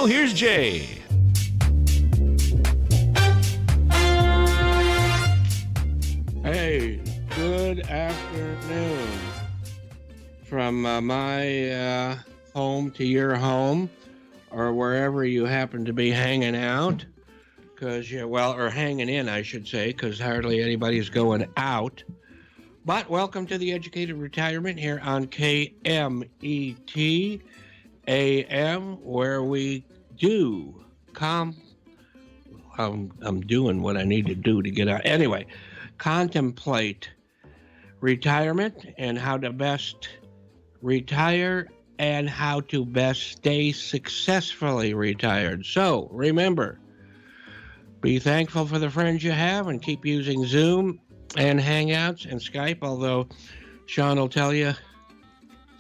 Now here's Jay. Hey, good afternoon. From my home to your home, or wherever you happen to be hanging out, or hanging in, I should say, because hardly anybody's going out. But welcome to the Educated Retirement here on KMET AM, where we do I'm doing what I need to do to get out. Anyway, contemplate retirement and how to best retire and how to best stay successfully retired. So remember, be thankful for the friends you have and keep using Zoom and Hangouts and Skype, although Sean will tell you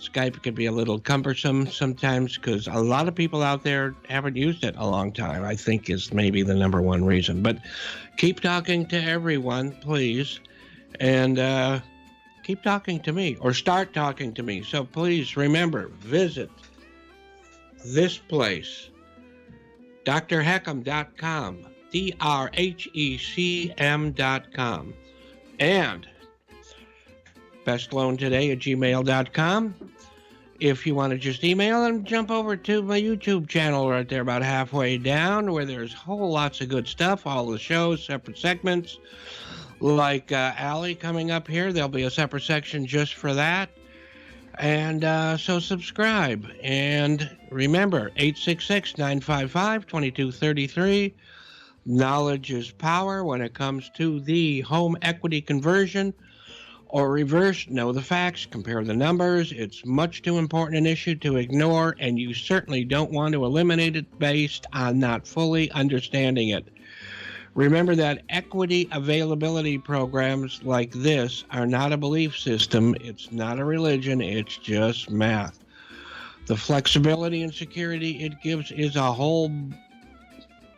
Skype can be a little cumbersome sometimes because a lot of people out there haven't used it a long time, I think is maybe the number one reason. But keep talking to everyone, please, and keep talking to me or start talking to me. So please remember, visit this place, drheckham.com, drhecm.com, and bestloantoday@gmail.com. If you want to just email them, jump over to my YouTube channel right there about halfway down, where there's whole lots of good stuff, all the shows, separate segments, like Alle coming up here. There'll be a separate section just for that. And so subscribe. And remember, 866-955-2233. Knowledge is power when it comes to the home equity conversion or reverse. Know the facts, compare the numbers. It's much too important an issue to ignore, and you certainly don't want to eliminate it based on not fully understanding it. Remember that equity availability programs like this are not a belief system. It's not a religion. It's just math. The flexibility and security it gives is a whole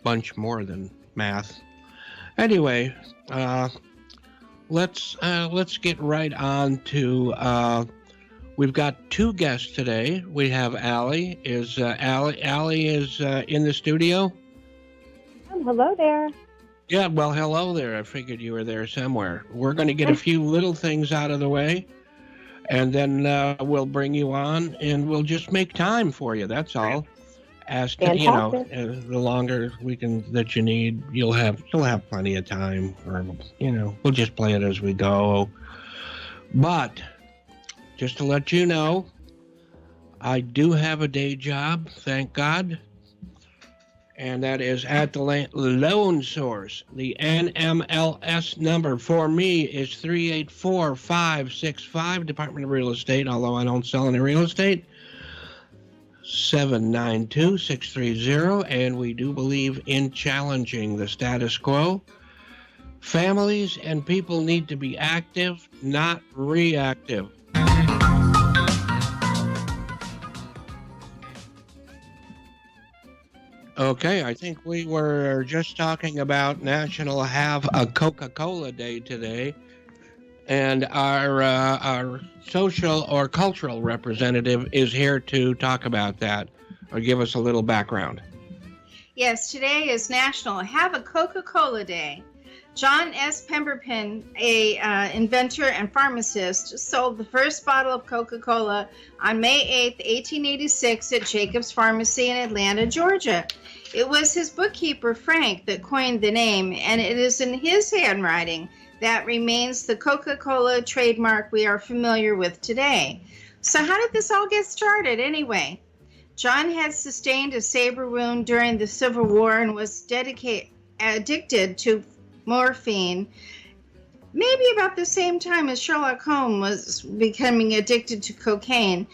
bunch more than math. Anyway, let's get right on to. We've got two guests today. We have Alle. Alle is in the studio? Hello there. Yeah, well, hello there. I figured you were there somewhere. We're going to get a few little things out of the way, and then we'll bring you on, and we'll just make time for you. That's all. As to, the longer that you need, you'll have plenty of time. Or we'll just play it as we go. But just to let you know, I do have a day job, thank God. And that is at the loan source. The NMLS number for me is 384565, Department of Real Estate, although I don't sell any real estate, 792-630, and we do believe in challenging the status quo. Families and people need to be active, not reactive. Okay, I think we were just talking about National Have a Coca-Cola Day today, and our social or cultural representative is here to talk about that or give us a little background. Yes, today is National Have a Coca-Cola Day. John S. Pemberton, a inventor and pharmacist, sold the first bottle of Coca-Cola on May 8, 1886 at Jacob's Pharmacy in Atlanta, Georgia. It was his bookkeeper, Frank, that coined the name, and it is in his handwriting that remains the Coca-Cola trademark we are familiar with today. So how did this all get started anyway? John had sustained a saber wound during the Civil War and was addicted to morphine, maybe about the same time as Sherlock Holmes was becoming addicted to cocaine.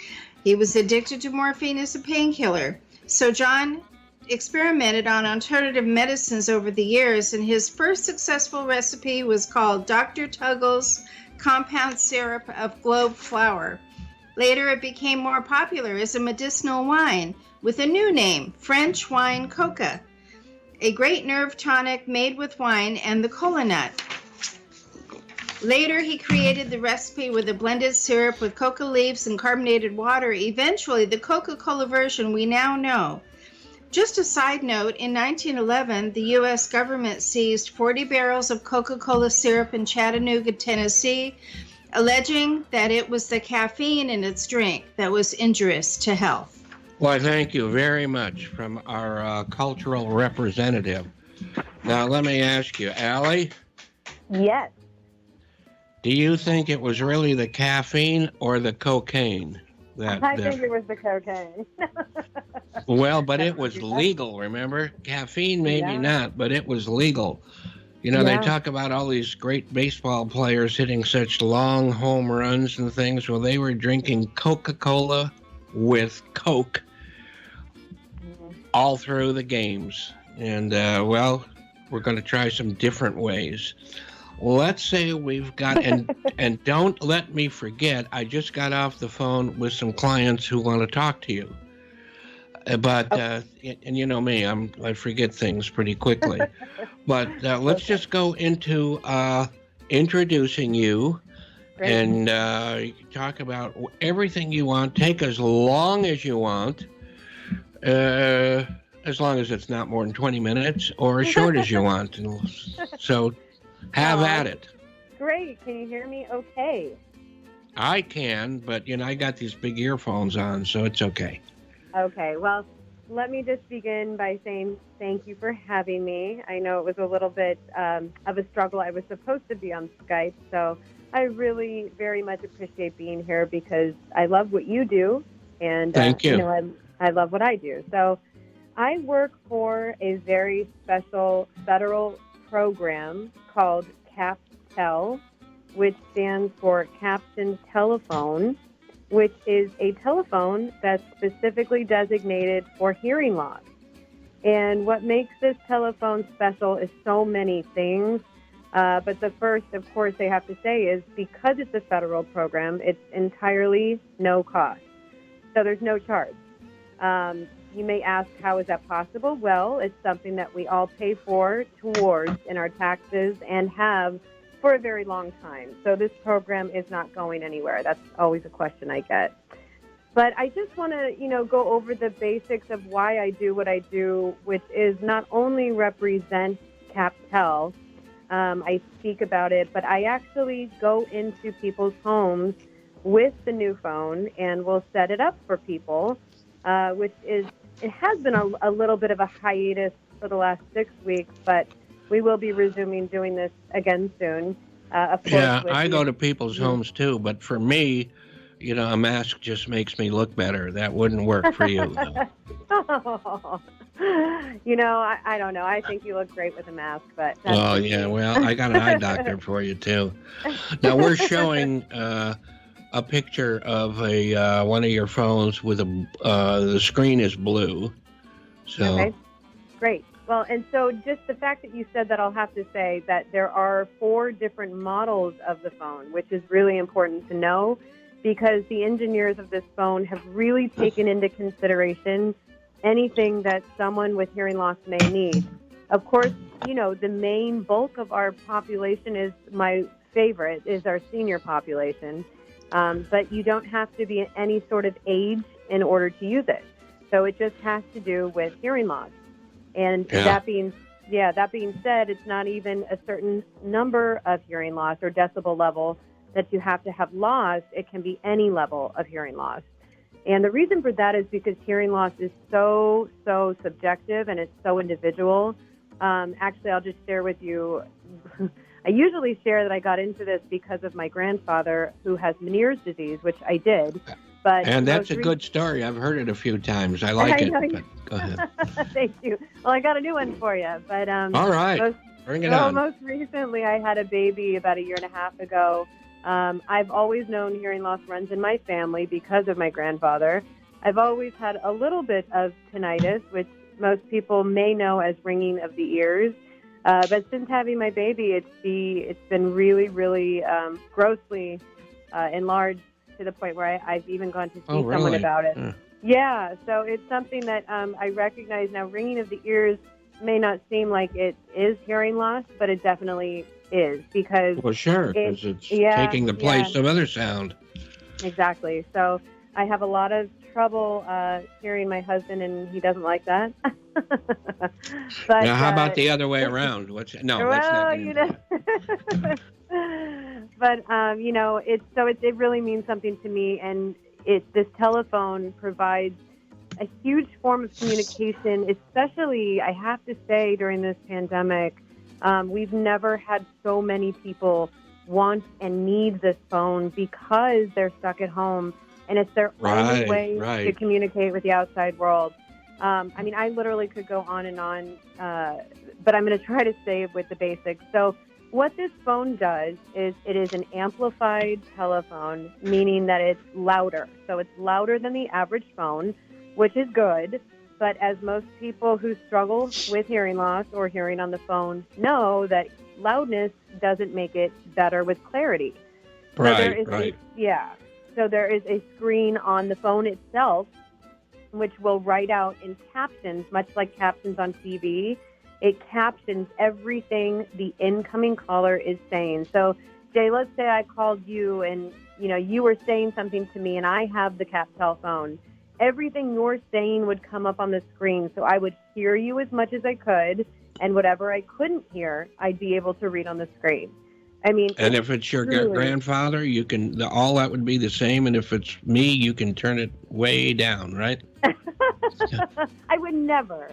He was addicted to morphine as a painkiller. So John experimented on alternative medicines over the years, and his first successful recipe was called Dr. Tuggle's compound syrup of globe flower. Later, it became more popular as a medicinal wine with a new name, French wine coca, a great nerve tonic made with wine and the cola nut. Later, he created the recipe with a blended syrup with coca leaves and carbonated water, eventually the Coca-Cola version we now know. Just a side note, in 1911, the U.S. government seized 40 barrels of Coca-Cola syrup in Chattanooga, Tennessee, alleging that it was the caffeine in its drink that was injurious to health. Well, thank you very much from our cultural representative. Now, let me ask you, Allie, Yes. do you think it was really the caffeine or the cocaine? I think it was the cocaine. Well, but it was legal, remember? Caffeine, maybe not, but it was legal. You know, they talk about all these great baseball players hitting such long home runs and things. Well, they were drinking Coca-Cola with Coke all through the games. And, well, we're going to try some different ways. Let's say we've got, and don't let me forget, I just got off the phone with some clients who want to talk to you. But, and you know me, I forget things pretty quickly. But let's just go into introducing you. Great. And you can talk about everything you want. Take as long as you want. As long as it's not more than 20 minutes, or as short as you want. And so have at it. Great. Can you hear me okay? I can, but, you know, I got these big earphones on, so it's okay. Okay. Well, let me just begin by saying thank you for having me. I know it was a little bit of a struggle. I was supposed to be on Skype, so I really very much appreciate being here because I love what you do, and thank you. You know, I love what I do. So I work for a very special federal program called Kaplan, which stands for Captain Telephone, which is a telephone that's specifically designated for hearing loss. And what makes this telephone special is so many things. But the first, of course, they have to say is because it's a federal program, it's entirely no cost. So there's no charge. You may ask, how is that possible? Well, it's something that we all pay for towards in our taxes and have for a very long time. So this program is not going anywhere. That's always a question I get. But I just want to, you know, go over the basics of why I do what I do, which is not only represent Kaplan, I speak about it, but I actually go into people's homes with the new phone and we'll set it up for people, which is, it has been a little bit of a hiatus for the last 6 weeks, but we will be resuming doing this again soon. Of course, yeah, I go to people's homes too, but for me, you know, a mask just makes me look better. That wouldn't work for you. You know, I don't know. I think you look great with a mask, but oh yeah, well, I got an eye doctor for you too. Now we're showing a picture of a one of your phones with the screen is blue. So okay, great. Well, and so just the fact that you said that, I'll have to say that there are 4 different models of the phone, which is really important to know because the engineers of this phone have really taken into consideration anything that someone with hearing loss may need. Of course, you know, the main bulk of our population is my favorite, is our senior population. But you don't have to be any sort of age in order to use it. So it just has to do with hearing loss. And that being said, it's not even a certain number of hearing loss or decibel level that you have to have lost. It can be any level of hearing loss. And the reason for that is because hearing loss is so subjective and it's so individual. Actually, I'll just share with you. I usually share that I got into this because of my grandfather who has Meniere's disease, which I did. And that's a good story. I've heard it a few times. I like it. But go ahead. Thank you. Well, I got a new one for you. But all right, bring it on. Most recently, I had a baby about 1.5 years ago. I've always known hearing loss runs in my family because of my grandfather. I've always had a little bit of tinnitus, which most people may know as ringing of the ears. But since having my baby, it's been really, really grossly enlarged to the point where I've even gone to see someone about it. Yeah, so it's something that I recognize now. Ringing of the ears may not seem like it is hearing loss, but it definitely is because because it's taking the place of other sound. Exactly. So I have a lot of trouble hearing my husband, and he doesn't like that. But Now, how about the other way around? Let's not well, get into that. But it really means something to me, and this telephone provides a huge form of communication, especially, I have to say, during this pandemic. We've never had so many people want and need this phone because they're stuck at home, and it's their only way to communicate with the outside world. I literally could go on and on, but I'm going to try to stay with the basics. So what this phone does is it is an amplified telephone, meaning that it's louder. So it's louder than the average phone, which is good. But as most people who struggle with hearing loss or hearing on the phone know, that loudness doesn't make it better with clarity. So there is a screen on the phone itself, which will write out in captions, much like captions on TV. It captions everything the incoming caller is saying. So, Jay, let's say I called you and, you were saying something to me, and I have the Kaplan phone. Everything you're saying would come up on the screen, so I would hear you as much as I could, and whatever I couldn't hear, I'd be able to read on the screen. And if it's your grandfather, you can all that would be the same, and if it's me, you can turn it way down, right? I would never.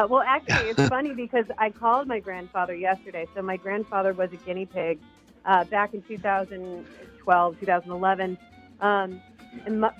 Well, actually, it's funny because I called my grandfather yesterday. So my grandfather was a guinea pig back in 2012, 2011. And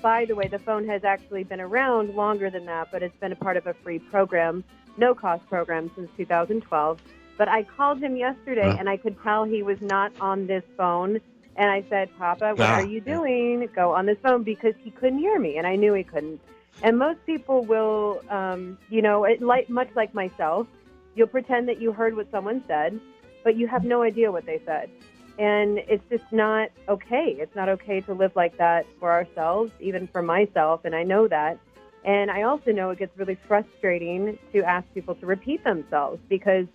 by the way, the phone has actually been around longer than that, but it's been a part of a free program, no-cost program since 2012. But I called him yesterday, and I could tell he was not on this phone. And I said, Papa, what are you doing? Go on this phone, because he couldn't hear me, and I knew he couldn't. And most people will, much like myself, you'll pretend that you heard what someone said, but you have no idea what they said. And it's just not okay. It's not okay to live like that for ourselves, even for myself, and I know that. And I also know it gets really frustrating to ask people to repeat themselves, because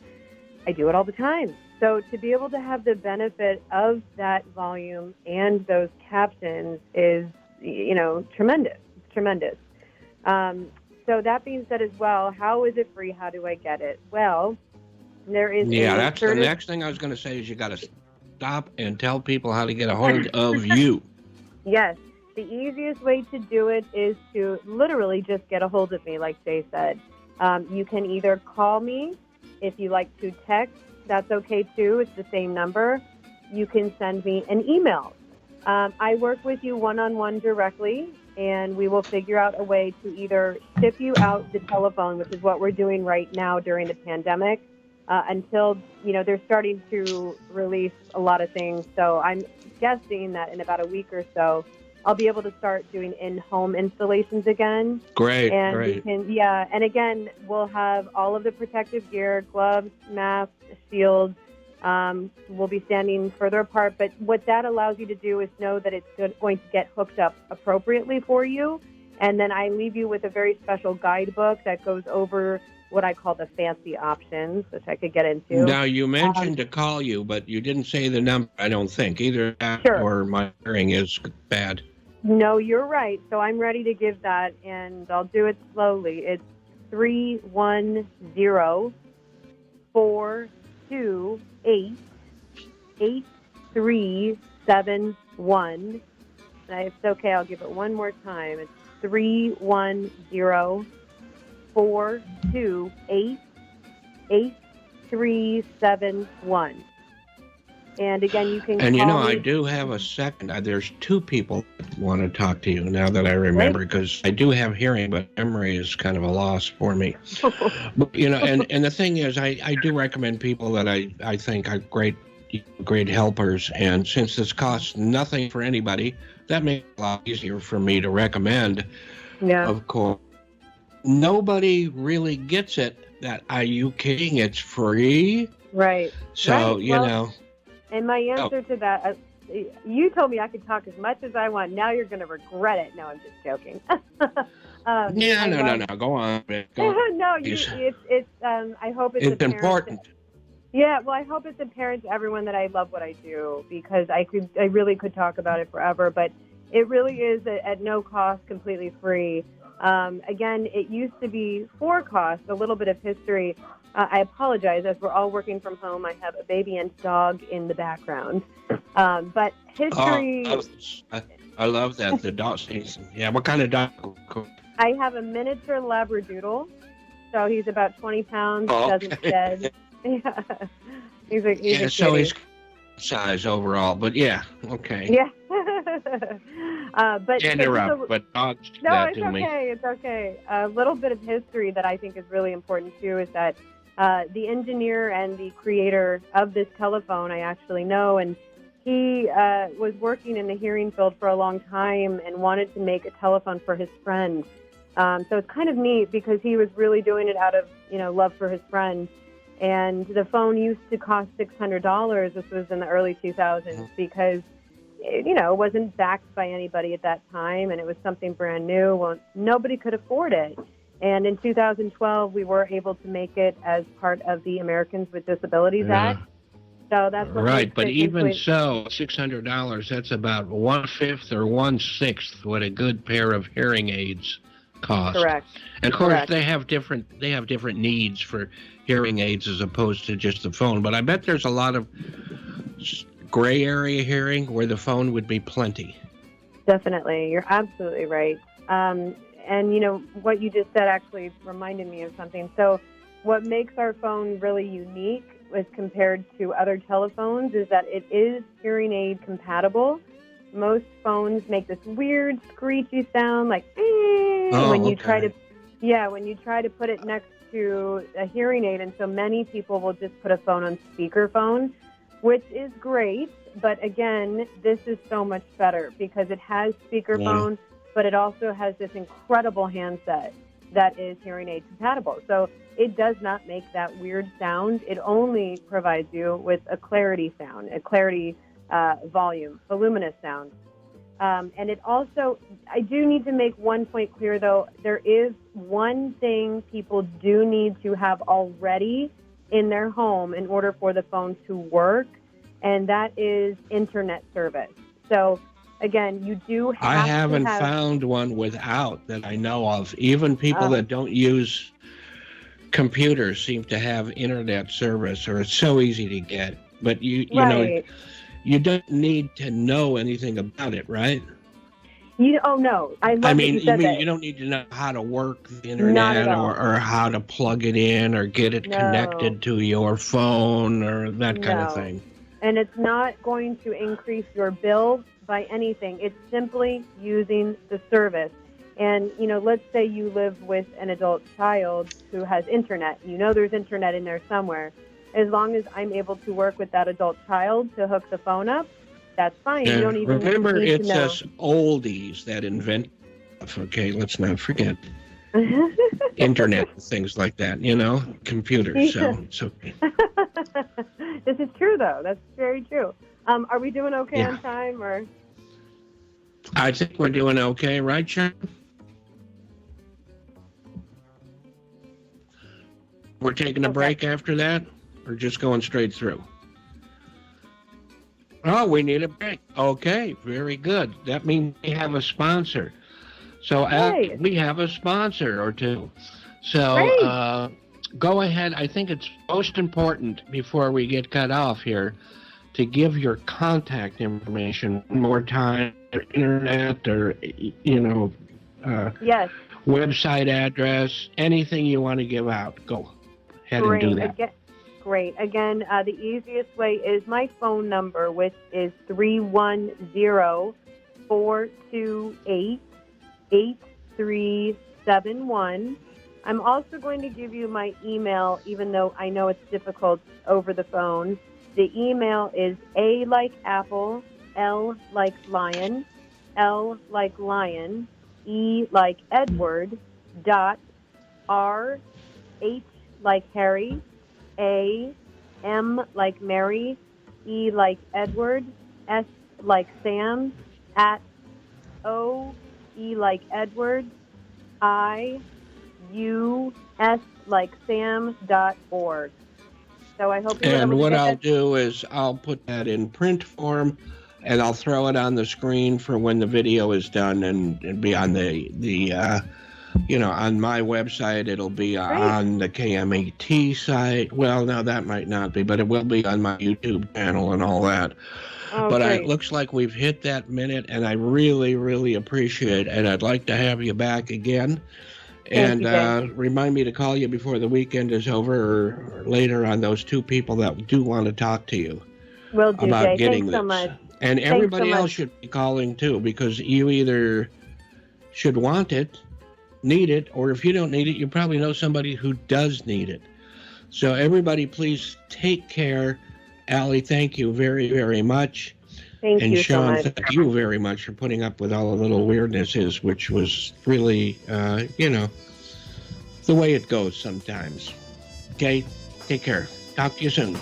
I do it all the time. So to be able to have the benefit of that volume and those captions is, tremendous. It's tremendous. So that being said as well, how is it free? How do I get it? Well, there is that's the next thing I was going to say is you got to stop and tell people how to get a hold of you. Yes. The easiest way to do it is to literally just get a hold of me, like Jay said. You can either call me. If you like to text, that's okay too. It's the same number. You can send me an email. I work with you one-on-one directly, and we will figure out a way to either ship you out the telephone, which is what we're doing right now during the pandemic, until, they're starting to release a lot of things. So I'm guessing that in about a week or so, I'll be able to start doing in-home installations again. Great. We can, and again, we'll have all of the protective gear, gloves, masks, shields. We'll be standing further apart, but what that allows you to do is know that it's going to get hooked up appropriately for you. And then I leave you with a very special guidebook that goes over what I call the fancy options, which I could get into. Now, you mentioned to call you, but you didn't say the number, I don't think. Either that or my hearing is bad. No, you're right. So I'm ready to give that, and I'll do it slowly. It's 310-428-8371. And if it's okay, I'll give it one more time. It's 310-428-8371. And again, you can call me. I do have a second. There's two people that want to talk to you now that I remember, because I do have hearing, but memory is kind of a loss for me. But, and the thing is, I do recommend people that I think are great helpers. And since this costs nothing for anybody, that makes it a lot easier for me to recommend. Yeah. Of course. Nobody really gets it. Are you kidding? It's free. Right. So, right. And my answer to that, you told me I could talk as much as I want. Now you're going to regret it. No, I'm just joking. No. Go on. No, it's. I hope it's important. Yeah, well, I hope it's apparent to everyone that I love what I do, because I really could talk about it forever. But It really is at no cost, completely free. Again, it used to be for cost. A little bit of history. I apologize, as we're all working from home. I have a baby and dog in the background. But history. I love that, the dog season. Yeah, what kind of dog? I have a miniature Labradoodle. So he's about 20 pounds, Oh, doesn't shed. Yeah. He's a so kitty. he's size overall, but yeah, okay. Yeah. But Interrupt, but dogs do no, that it's to me. okay. It's okay. A little bit of history that I think is really important too is that the engineer and the creator of this telephone I actually know, and he was working in the hearing field for a long time and wanted to make a telephone for his friend. So it's kind of neat because he was really doing it out of love for his friend. And the phone used to cost $600. This was in the early 2000s because it wasn't backed by anybody at that time, and it was something brand new. Well, nobody could afford it. And in 2012, we were able to make it as part of the Americans with Disabilities Act. So that's what right. But even so, $600, that's about 1/5 or 1/6 what a good pair of hearing aids cost. Correct. And of course, they have different needs for hearing aids as opposed to just the phone. But I bet there's a lot of gray area hearing where the phone would be plenty. Definitely. You're absolutely right. And what you just said actually reminded me of something. So what makes our phone really unique as compared to other telephones is that it is hearing aid compatible. Most phones make this weird screechy sound like when you try to put it next to a hearing aid, and so many people will just put a phone on speakerphone, which is great, but again, this is so much better because it has speakerphone, but it also has this incredible handset that is hearing aid compatible. So it does not make that weird sound. It only provides you with a clarity sound, a clarity volume, voluminous sound. And it also, I do need to make one point clear though, there is one thing people do need to have already in their home in order for the phone to work, and that is internet service. So again, you do have I haven't found one without that I know of. Even people that don't use computers seem to have internet service, or it's so easy to get. But you know, you don't need to know anything about it, right? No. I mean, you don't need to know how to work the internet or how to plug it in or get it connected to your phone or that kind of thing. And it's not going to increase your bill by anything. It's simply using the service. And, let's say you live with an adult child who has internet. There's internet in there somewhere. As long as I'm able to work with that adult child to hook the phone up, that's fine. Yeah, you don't even remember, need it's to know. us oldies that invent stuff. Okay, let's not forget internet and things like that. Computers. So. This is true, though. That's very true. Are we doing okay on time, or? I think we're doing okay, right, Sean? We're taking a break after that, or just going straight through? Oh, we need a break. Okay, very good. That means we have a sponsor. So we have a sponsor or two. So go ahead. I think it's most important before we get cut off here to give your contact information one more time, or internet, or website address, anything you want to give out. Go ahead and do that. Great. Again, the easiest way is my phone number, which is 310-428-8371. I'm also going to give you my email, even though I know it's difficult over the phone. The email is A like apple, L like lion, L like lion, E like Edward, .R, H like Harry, A, M like Mary, E like Edward, S like Sam, at O, E like Edward, I, U, S like Sam.org. So I hope you're able to what I'll do is I'll put that in print form and I'll throw it on the screen for when the video is done, and be on on my website. It'll be on the KMET site. Well, no, that might not be, but it will be on my YouTube channel and all that. But it looks like we've hit that minute, and I really, really appreciate it. And I'd like to have you back again. And remind me to call you before the weekend is over, or later, on those two people that do want to talk to you about getting this. So much. And everybody else should be calling too, because you either should want it, need it, or if you don't need it, you probably know somebody who does need it. So everybody, please take care. Alle, thank you very, very much. Thank you Sean, so much. Thank you very much for putting up with all the little weirdnesses, which was really, the way it goes sometimes. Okay, take care. Talk to you soon.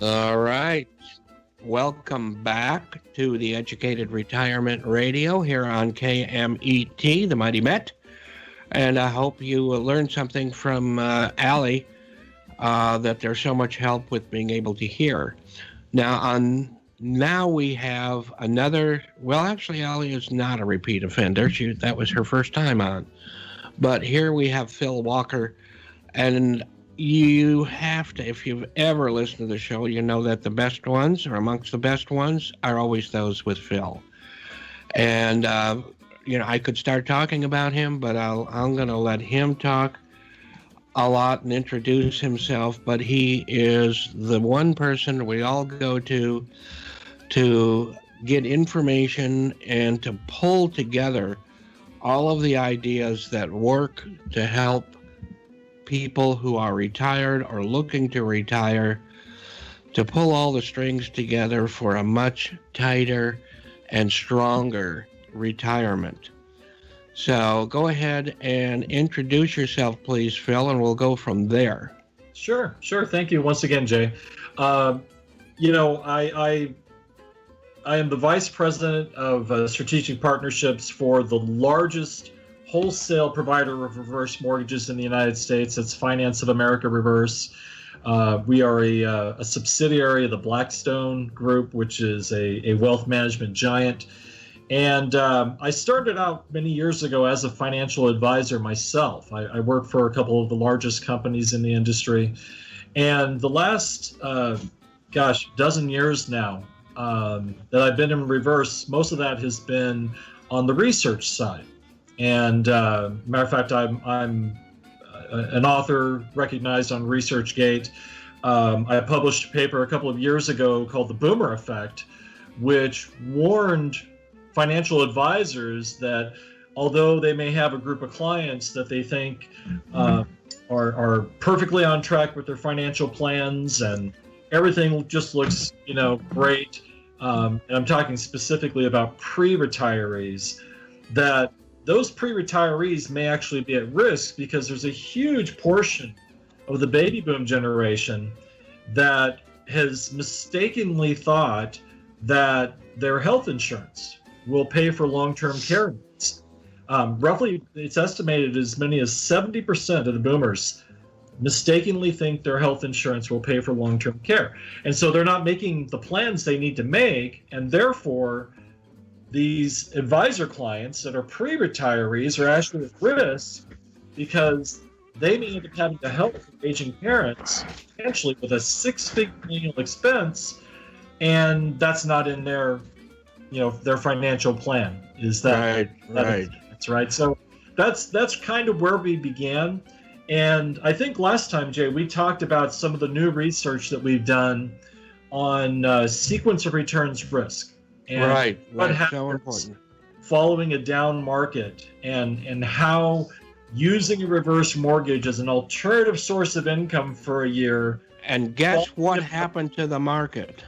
All right. Welcome back to the Educated Retirement Radio here on KMET, the Mighty Met. And I hope you learned something from Alle, that there's so much help with being able to hear. Now we have another, well, actually, Alle is not a repeat offender. That was her first time on. But here we have Phil Walker, and you have to, if you've ever listened to the show, you know that the best ones, or amongst the best ones, are always those with Phil. And, I could start talking about him, but I'm going to let him talk a lot and introduce himself. But he is the one person we all go to get information and to pull together all of the ideas that work to help people who are retired or looking to retire, to pull all the strings together for a much tighter and stronger retirement. So go ahead and introduce yourself, please, Phil, and we'll go from there. Sure. Thank you once again, Jay. I am the vice president of strategic partnerships for the largest wholesale provider of reverse mortgages in the United States. It's Finance of America Reverse. We are a subsidiary of the Blackstone Group, which is a wealth management giant. And I started out many years ago as a financial advisor myself. I worked for a couple of the largest companies in the industry. And the last, dozen years now that I've been in reverse, most of that has been on the research side. And matter of fact, I'm an author recognized on ResearchGate. I published a paper a couple of years ago called The Boomer Effect, which warned financial advisors that although they may have a group of clients that they think are perfectly on track with their financial plans and everything just looks, great, and I'm talking specifically about pre-retirees, that those pre-retirees may actually be at risk because there's a huge portion of the baby boom generation that has mistakenly thought that their health insurance will pay for long-term care needs. Roughly, it's estimated as many as 70% of the boomers mistakenly think their health insurance will pay for long-term care. And so they're not making the plans they need to make, and therefore these advisor clients that are pre-retirees are actually at risk because they may end up having to help aging parents, potentially with a six-figure annual expense, and that's not in their, their financial plan. Is that right? That's right. So that's kind of where we began, and I think last time, Jay, we talked about some of the new research that we've done on sequence of returns risk. And right. What happens, so important. following a down market and how using a reverse mortgage as an alternative source of income for a year. And guess what happened to the market?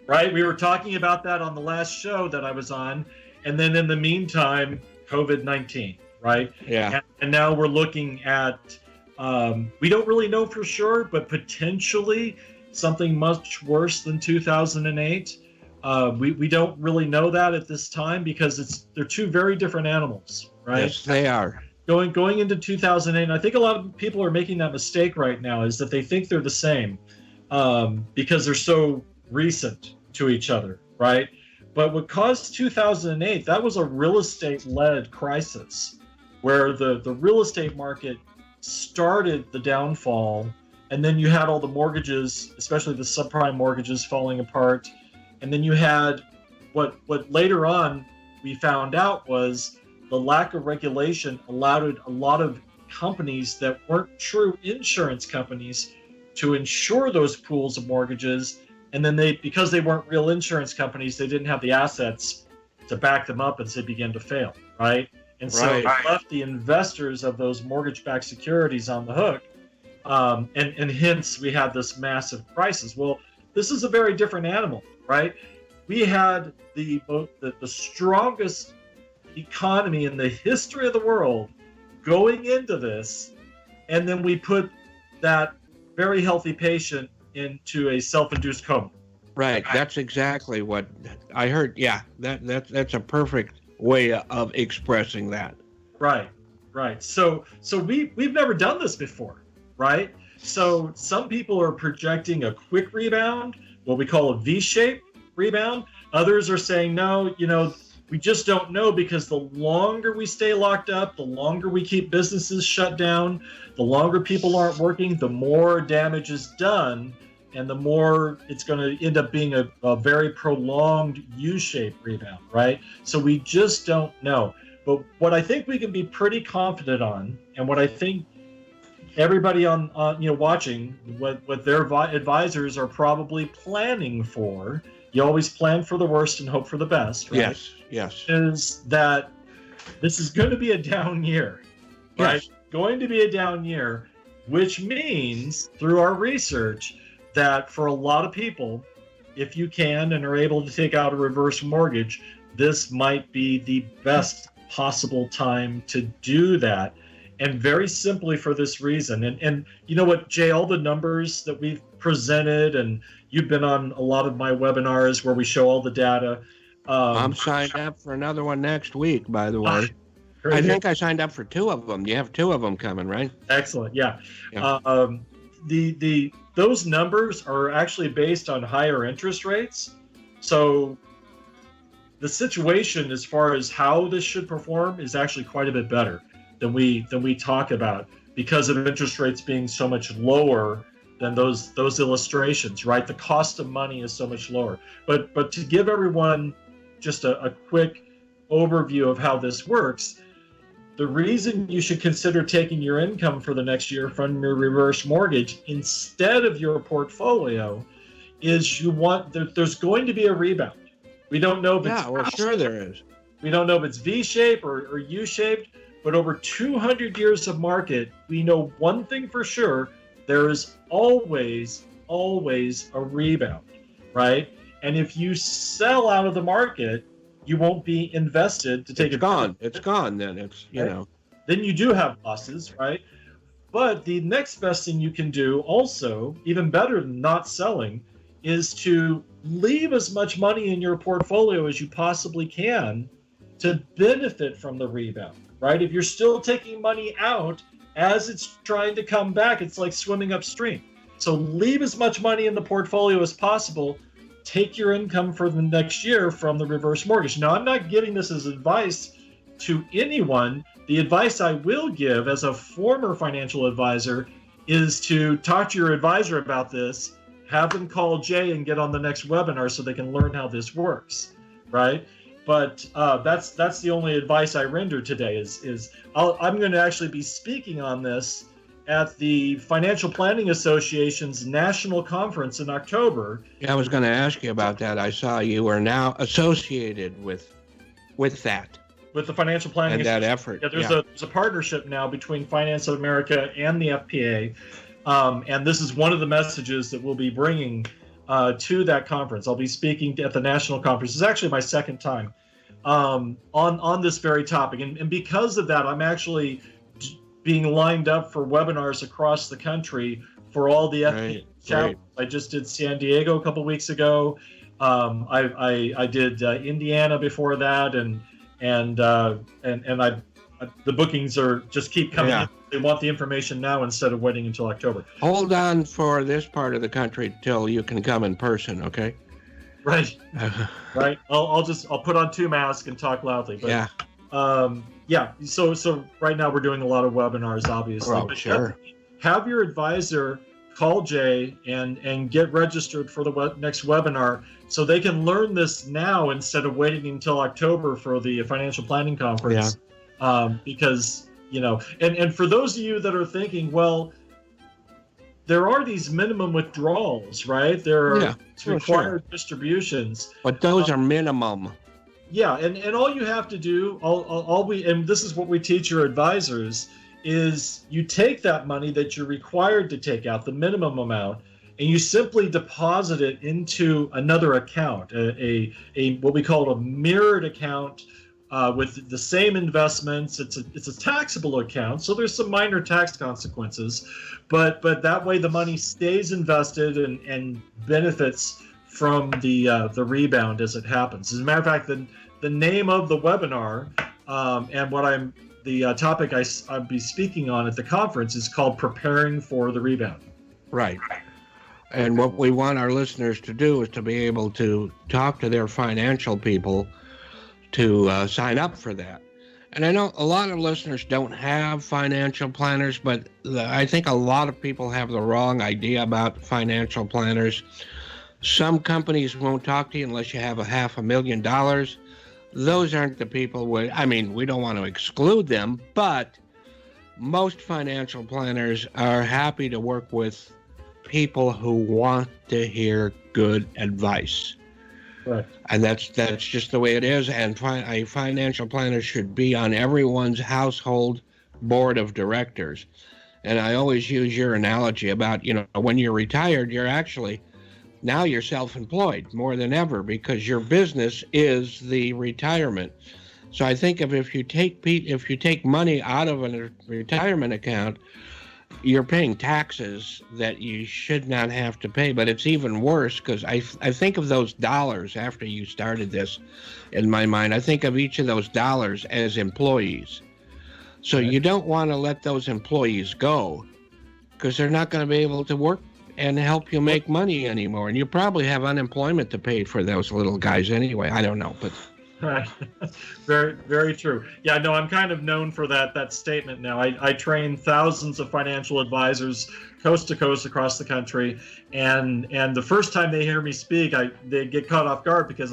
Right? We were talking about that on the last show that I was on. And then in the meantime, COVID-19, right? Yeah. And now we're looking at, we don't really know for sure, but potentially something much worse than 2008. We don't really know that at this time because they're two very different animals, right? Yes, they are. Going into 2008, and I think a lot of people are making that mistake right now, is that they think they're the same because they're so recent to each other, right? But what caused 2008, that was a real estate-led crisis where the real estate market started the downfall, and then you had all the mortgages, especially the subprime mortgages, falling apart. And then you had what later on we found out was the lack of regulation allowed a lot of companies that weren't true insurance companies to insure those pools of mortgages. And then because they weren't real insurance companies, they didn't have the assets to back them up, and so they began to fail, right? And so it left the investors of those mortgage-backed securities on the hook. And hence we had this massive crisis. Well, this is a very different animal, right? We had the strongest economy in the history of the world going into this, and then we put that very healthy patient into a self-induced coma. Right. That's exactly what I heard. Yeah, that's a perfect way of expressing that. Right. So we've never done this before, right? So some people are projecting a quick rebound, what we call a V-shaped rebound. Others are saying, no, we just don't know, because the longer we stay locked up, the longer we keep businesses shut down, the longer people aren't working, the more damage is done, and the more it's going to end up being a very prolonged U-shaped rebound, right? So we just don't know. But what I think we can be pretty confident on, and what I think everybody on watching, what their advisors are probably planning for, you always plan for the worst and hope for the best, right? Yes. Is that this is going to be a down year, right? Yes. Going to be a down year, which means through our research that for a lot of people, if you can and are able to take out a reverse mortgage, this might be the best possible time to do that. And very simply for this reason. And you know what, Jay, all the numbers that we've presented, and you've been on a lot of my webinars where we show all the data. I'm signed up for another one next week, by the way. I think I signed up for 2 of them. You have 2 of them coming, right? Excellent. Yeah. Those numbers are actually based on higher interest rates. So the situation as far as how this should perform is actually quite a bit better than we talk about, because of interest rates being so much lower than those illustrations, right? The cost of money is so much lower. But to give everyone just a quick overview of how this works, the reason you should consider taking your income for the next year from your reverse mortgage instead of your portfolio is there's going to be a rebound. We don't know if it's sure there is. We don't know if it's V-shaped or U-shaped, but over 200 years of market, we know one thing for sure: there is always a rebound, right? And if you sell out of the market, you won't be invested to take it. It's gone. Then it's Then you do have losses, right? But the next best thing you can do, also even better than not selling, is to leave as much money in your portfolio as you possibly can to benefit from the rebound, right? If you're still taking money out as it's trying to come back, it's like swimming upstream. So leave as much money in the portfolio as possible. Take your income for the next year from the reverse mortgage. Now, I'm not giving this as advice to anyone. The advice I will give as a former financial advisor is to talk to your advisor about this, have them call Jay and get on the next webinar so they can learn how this works, right? But that's the only advice I render today. I'm going to actually be speaking on this at the Financial Planning Association's national conference in October. Yeah, I was going to ask you about that. I saw you are now associated with that. with the financial planning and that effort. Yeah, there's a partnership now between Finance of America and the FPA, and this is one of the messages that we'll be bringing to that conference. I'll be speaking at the national conference. It's actually my second time on this very topic, and because of that, I'm actually being lined up for webinars across the country for all the FPA chapters. I just did San Diego a couple weeks ago. I did Indiana before that, and the bookings are just keep coming in. They want the information now instead of waiting until October. Hold on for this part of the country till you can come in person, okay? Right. Right. I'll put on 2 masks and talk loudly. But, So right now we're doing a lot of webinars, obviously. Well, sure. Have your advisor call Jay and get registered for the next webinar so they can learn this now instead of waiting until October for the financial planning conference. Because, and for those of you that are thinking, well, there are these minimum withdrawals, right? There are required distributions. But those are minimum. Yeah, and all you have to do, and this is what we teach your advisors, is you take that money that you're required to take out, the minimum amount, and you simply deposit it into another account, a what we call a mirrored account with the same investments. It's a taxable account, so there's some minor tax consequences, but that way the money stays invested and benefits from the rebound as it happens. As a matter of fact, the name of the webinar and the topic I'll be speaking on at the conference is called Preparing for the Rebound. Right. And what we want our listeners to do is to be able to talk to their financial people to sign up for that. And I know a lot of listeners don't have financial planners, but I think a lot of people have the wrong idea about financial planners. Some companies won't talk to you unless you have $500,000. Those aren't the people we don't want to exclude them, but most financial planners are happy to work with people who want to hear good advice. Right. And that's just the way it is. And a financial planner should be on everyone's household board of directors. And I always use your analogy about, when you're retired, now you're self-employed more than ever because your business is the retirement. So I think if you take money out of a retirement account, you're paying taxes that you should not have to pay. But it's even worse because I think of those dollars after you started this in my mind. I think of each of those dollars as employees. So you don't want to let those employees go because they're not going to be able to work and help you make money anymore. And you probably have unemployment to pay for those little guys anyway. I don't know, but... Right. Very, very true. Yeah, no, I'm kind of known for that statement now. I train thousands of financial advisors coast to coast across the country. And the first time they hear me speak, they get caught off guard because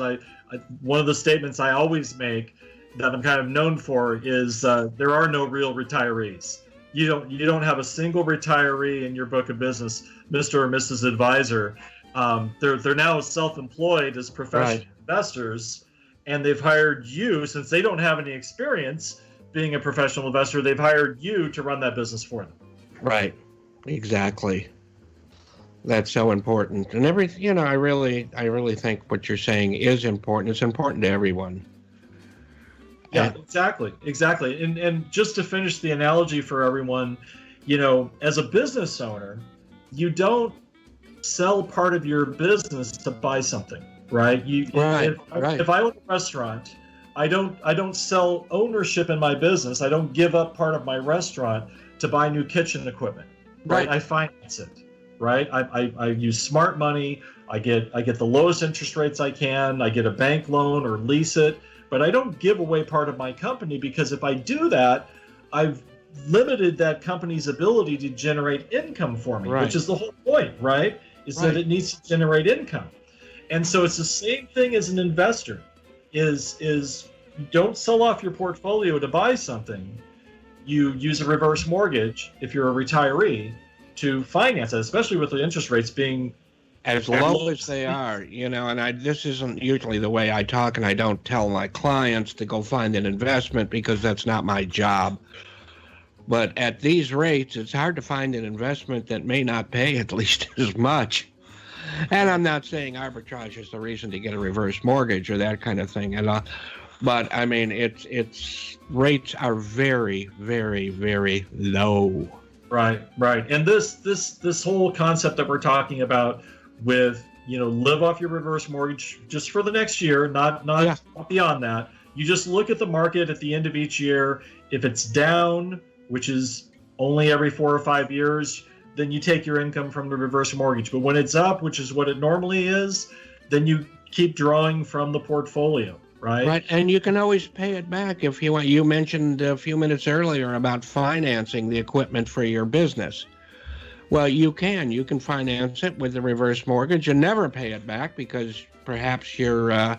one of the statements I always make that I'm kind of known for is there are no real retirees. You don't have a single retiree in your book of business, Mr. or Mrs. Advisor. They're now self-employed as professional investors, and they've hired you, since they don't have any experience being a professional investor, they've hired you to run that business for them. Right. Exactly. That's so important. And I really think what you're saying is important. It's important to everyone. Yeah, exactly. And just to finish the analogy for everyone, as a business owner, you don't sell part of your business to buy something, right? If I own a restaurant, I don't sell ownership in my business. I don't give up part of my restaurant to buy new kitchen equipment, right? I finance it, right? I use smart money. I get the lowest interest rates I can. I get a bank loan or lease it. But I don't give away part of my company, because if I do that, I've limited that company's ability to generate income for me, which is the whole point, right? That it needs to generate income. And so it's the same thing as an investor, is you don't sell off your portfolio to buy something. You use a reverse mortgage if you're a retiree to finance it, especially with the interest rates being as low as they are, and this isn't usually the way I talk, and I don't tell my clients to go find an investment because that's not my job. But at these rates, it's hard to find an investment that may not pay at least as much. And I'm not saying arbitrage is the reason to get a reverse mortgage or that kind of thing. But I mean, it's rates are very, very, very low. Right. And this whole concept that we're talking about with, live off your reverse mortgage just for the next year, not beyond that. You just look at the market at the end of each year. If it's down, which is only every 4 or 5 years, then you take your income from the reverse mortgage. But when it's up, which is what it normally is, then you keep drawing from the portfolio, right? Right, and you can always pay it back if you want. You mentioned a few minutes earlier about financing the equipment for your business. Well, you can finance it with the reverse mortgage and never pay it back because perhaps your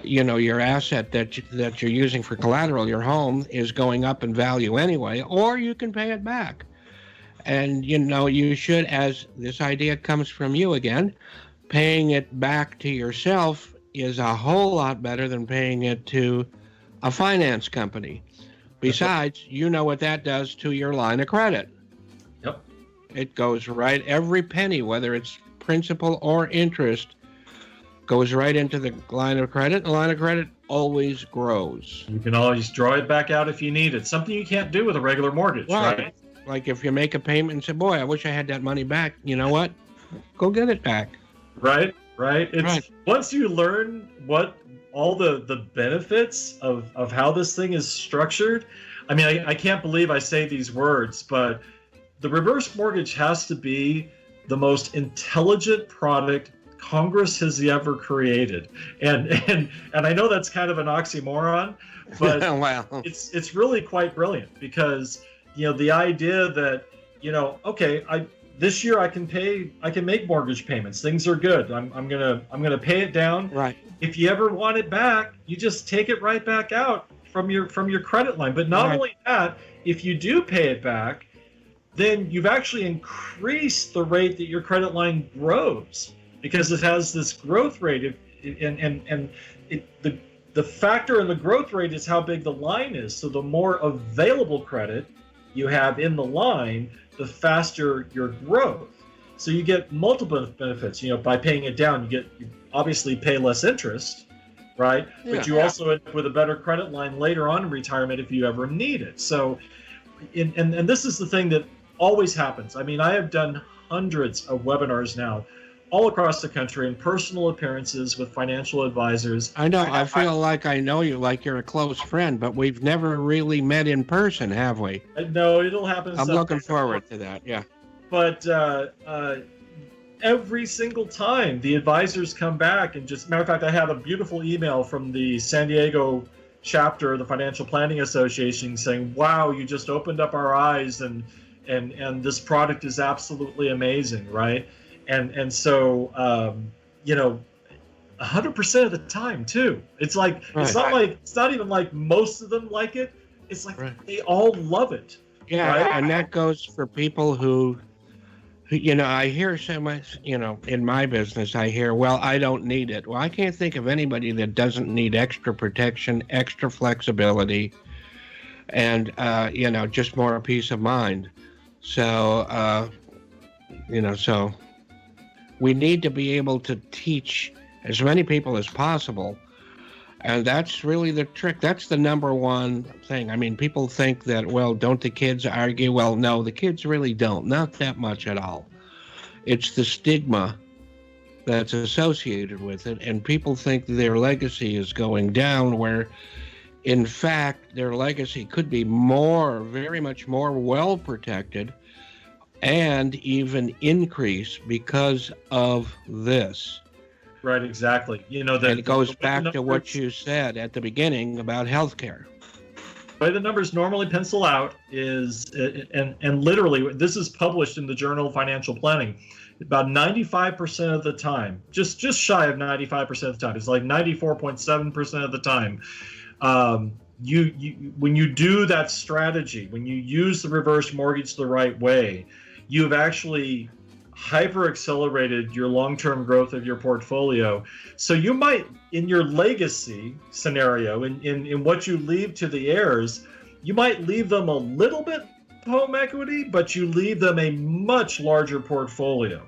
your asset that you're using for collateral, your home, is going up in value anyway, or you can pay it back. And, you should, as this idea comes from you again, paying it back to yourself is a whole lot better than paying it to a finance company. Besides, you know what that does to your line of credit. Yep. It goes right, every penny, whether it's principal or interest, goes right into the line of credit. The line of credit always grows. You can always draw it back out if you need it. Something you can't do with a regular mortgage, right? Like if you make a payment and say, boy, I wish I had that money back. You know what? Go get it back. Right. Once you learn what all the benefits of how this thing is structured, I mean, I can't believe I say these words, but the reverse mortgage has to be the most intelligent product Congress has ever created. And I know that's kind of an oxymoron, but wow. It's really quite brilliant because the idea that, okay, this year I can make mortgage payments. Things are good. I'm gonna pay it down. Right. If you ever want it back, you just take it right back out from your credit line. But not only that, if you do pay it back, then you've actually increased the rate that your credit line grows because it has this growth rate. The factor in the growth rate is how big the line is. So the more available credit you have in the line, the faster your growth. So you get multiple benefits. By paying it down, you obviously pay less interest, right? Yeah. But you also end up with a better credit line later on in retirement if you ever need it. So, and this is the thing that always happens. I mean, I have done hundreds of webinars now all across the country and personal appearances with financial advisors. I know. I feel like I know you, like you're a close friend, but we've never really met in person, have we? No, it'll happen. I'm looking forward to that. Yeah. But every single time the advisors come back and matter of fact, I had a beautiful email from the San Diego chapter of the Financial Planning Association saying, wow, you just opened up our eyes and this product is absolutely amazing, right? And so, 100% of the time too. It's like, right. It's not even like most of them like it. It's like They all love it. Yeah. Right? And that goes for people who, I hear so much, in my business, I hear, well, I don't need it. Well, I can't think of anybody that doesn't need extra protection, extra flexibility, and, just more peace of mind. So, so we need to be able to teach as many people as possible. And that's really the trick. That's the number one thing. I mean, people think that, well, don't the kids argue? Well, no, the kids really don't. Not that much at all. It's the stigma that's associated with it. And people think their legacy is going down, where, in fact, their legacy could be very much more well protected and even increase because of this. Right, exactly. And it goes back to what you said at the beginning about healthcare. The way the numbers normally pencil out is, and literally, this is published in the Journal of Financial Planning, about 95% of the time, just shy of 95% of the time, it's like 94.7% of the time, when you do that strategy, when you use the reverse mortgage the right way, you've actually hyper accelerated your long-term growth of your portfolio. So you might, in your legacy scenario, in what you leave to the heirs, you might leave them a little bit home equity, but you leave them a much larger portfolio.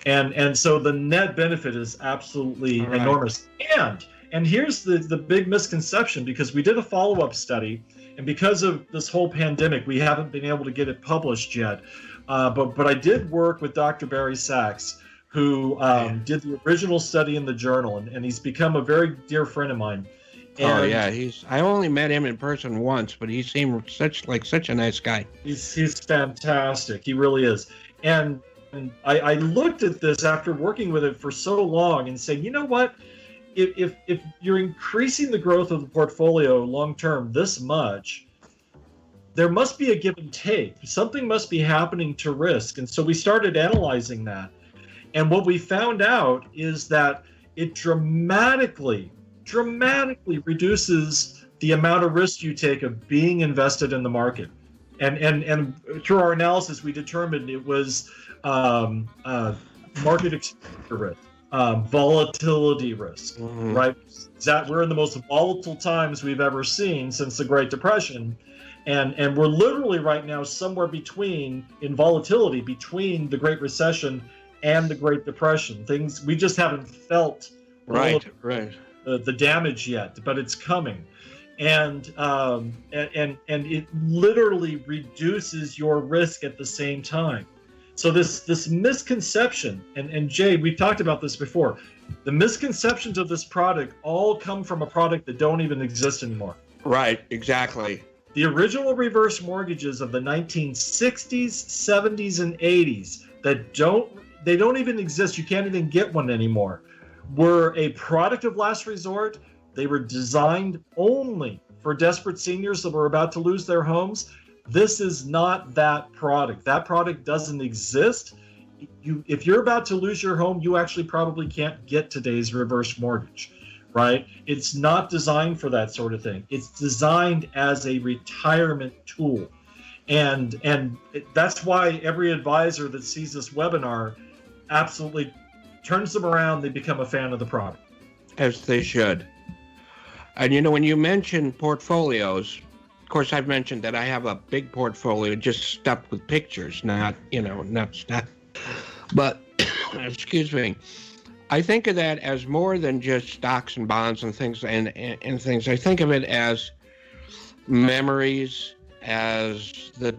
And so the net benefit is absolutely enormous. And here's the big misconception, because we did a follow-up study, and because of this whole pandemic, we haven't been able to get it published yet. But I did work with Dr. Barry Sachs, who did the original study in the journal, and he's become a very dear friend of mine. And I only met him in person once, but he seemed such a nice guy. He's fantastic. He really is. And I looked at this after working with it for so long and saying, you know what? If you're increasing the growth of the portfolio long term this much, there must be a give and take. Something must be happening to risk. And so we started analyzing that. And what we found out is that it dramatically reduces the amount of risk you take of being invested in the market. And through our analysis, we determined it was market exposure risk, volatility risk, right? That we're in the most volatile times we've ever seen since the Great Depression. And we're literally right now somewhere between, in volatility, between the Great Recession and the Great Depression. Things we just haven't felt the damage yet, but it's coming. And it literally reduces your risk at the same time. So this misconception, and Jay, we've talked about this before, the misconceptions of this product all come from a product that don't even exist anymore. Right, exactly. The original reverse mortgages of the 1960s, 70s, and 80s that don't even exist, you can't even get one anymore, were a product of last resort. They were designed only for desperate seniors that were about to lose their homes. This is not that product. That product doesn't exist. If you're about to lose your home, you actually probably can't get today's reverse mortgage, right? It's not designed for that sort of thing. It's designed as a retirement tool. And that's why every advisor that sees this webinar absolutely turns them around. They become a fan of the product. As they should. And when you mention portfolios, of course, I've mentioned that I have a big portfolio just stuffed with pictures, not stuff. But, excuse me, I think of that as more than just stocks and bonds and things and things. I think of it as memories, as the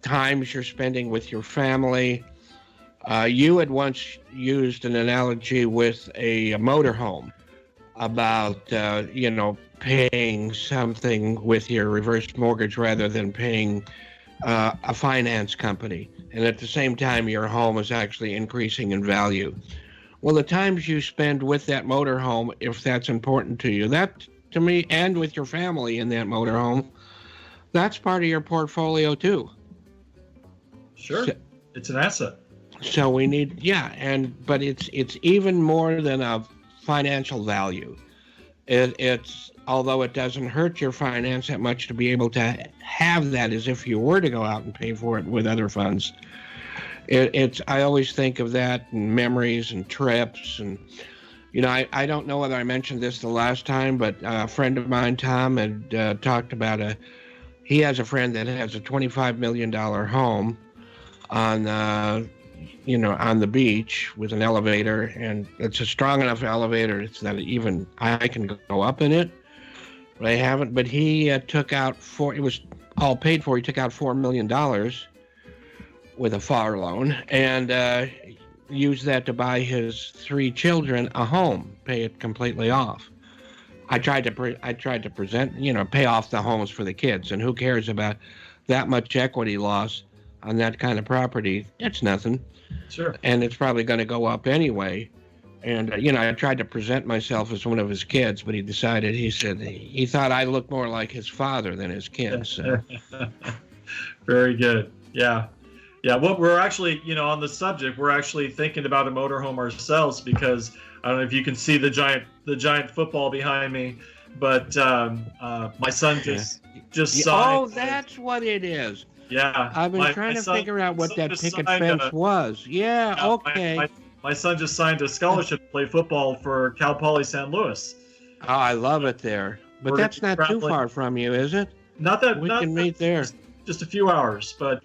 times you're spending with your family. You had once used an analogy with a motorhome about, paying something with your reverse mortgage rather than paying a finance company. And at the same time, your home is actually increasing in value. Well, the times you spend with that motorhome, if that's important to you, that to me, and with your family in that motorhome, that's part of your portfolio too. Sure, it's an asset. So we need, but it's even more than a financial value. It's although it doesn't hurt your finance that much to be able to have that as if you were to go out and pay for it with other funds. I always think of that in memories and trips, and I don't know whether I mentioned this the last time, but a friend of mine, Tom, had talked about he has a friend that has a $25 million home on the beach with an elevator, and it's a strong enough elevator it's that even I can go up in it. But I haven't. But he took out it was all paid for. He took out $4 million with a FAR loan and used that to buy his 3 children a home, pay it completely off. I tried to present, pay off the homes for the kids, and who cares about that much equity loss on that kind of property? It's nothing. Sure. And it's probably going to go up anyway. And, I tried to present myself as one of his kids, but he said he thought I looked more like his father than his kids. So. Very good. Yeah. Yeah. Well, we're actually, on the subject, we're actually thinking about a motorhome ourselves, because I don't know if you can see the giant football behind me, but my son just signed. Oh, that's what it is. Yeah. I've been trying to figure out what that picket fence was. Yeah, okay. My son just signed a scholarship to play football for Cal Poly San Luis. Oh, I love it there. But that's not too far from you, is it? Not that we can meet there. Just a few hours, but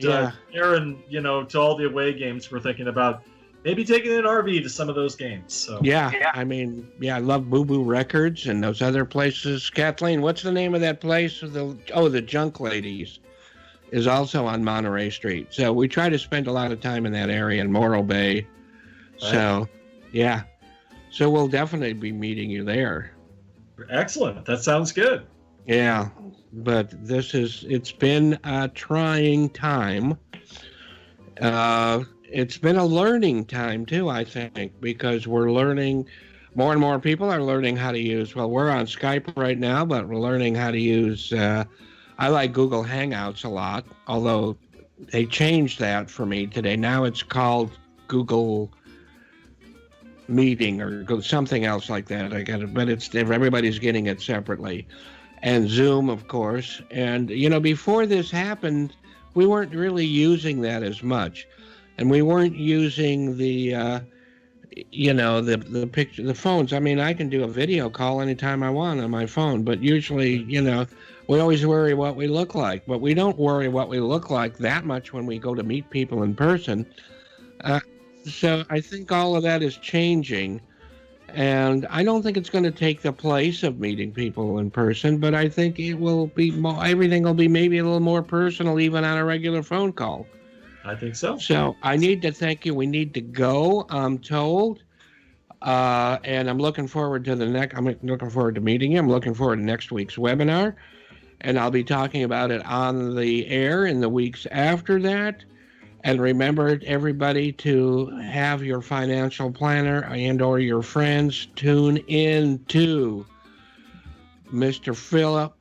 Aaron, to all the away games, we're thinking about maybe taking an RV to some of those games. So yeah. I mean, I love Boo Boo Records and those other places. Kathleen, what's the name of that place? The Junk Ladies is also on Monterey Street. So we try to spend a lot of time in that area in Morro Bay. Right. So, yeah. So we'll definitely be meeting you there. Excellent. That sounds good. Yeah. But it's been a trying time. It's been a learning time too, I think, because we're learning, more and more people are learning how to use, we're on Skype right now, but we're learning how to use, I like Google Hangouts a lot, although they changed that for me today. Now it's called Google Meeting or something else like that. But everybody's getting it separately. And Zoom, of course. And, before this happened, we weren't really using that as much. And we weren't using the picture, the phones. I mean, I can do a video call anytime I want on my phone, but usually, we always worry what we look like. But we don't worry what we look like that much when we go to meet people in person. So I think all of that is changing. And I don't think it's going to take the place of meeting people in person, but I think it will be everything will be maybe a little more personal, even on a regular phone call. I think so. So I need to thank you. We need to go, I'm told. And I'm looking forward to I'm looking forward to meeting you. I'm looking forward to next week's webinar. And I'll be talking about it on the air in the weeks after that. And remember, everybody, to have your financial planner and or your friends tune in to Mr. Philip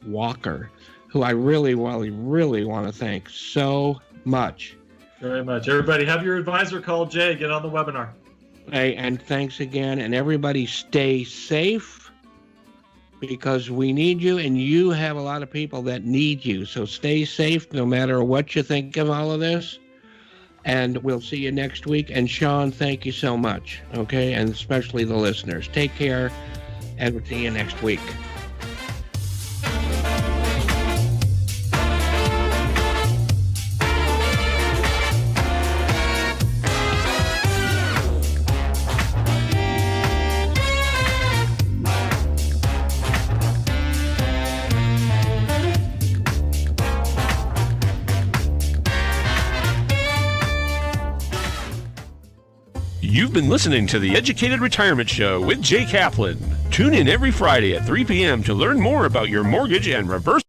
Walker, who I really want to thank so much. Very much. Everybody, have your advisor call Jay. Get on the webinar. Hey, and thanks again. And everybody stay safe, because we need you, and you have a lot of people that need you. So stay safe no matter what you think of all of this. And we'll see you next week. And Sean, thank you so much. Okay. And especially the listeners. Take care, and we'll see you next week. You've been listening to the Educated Retirement Show with Jay Kaplan. Tune in every Friday at 3 p.m. to learn more about your mortgage and reverse.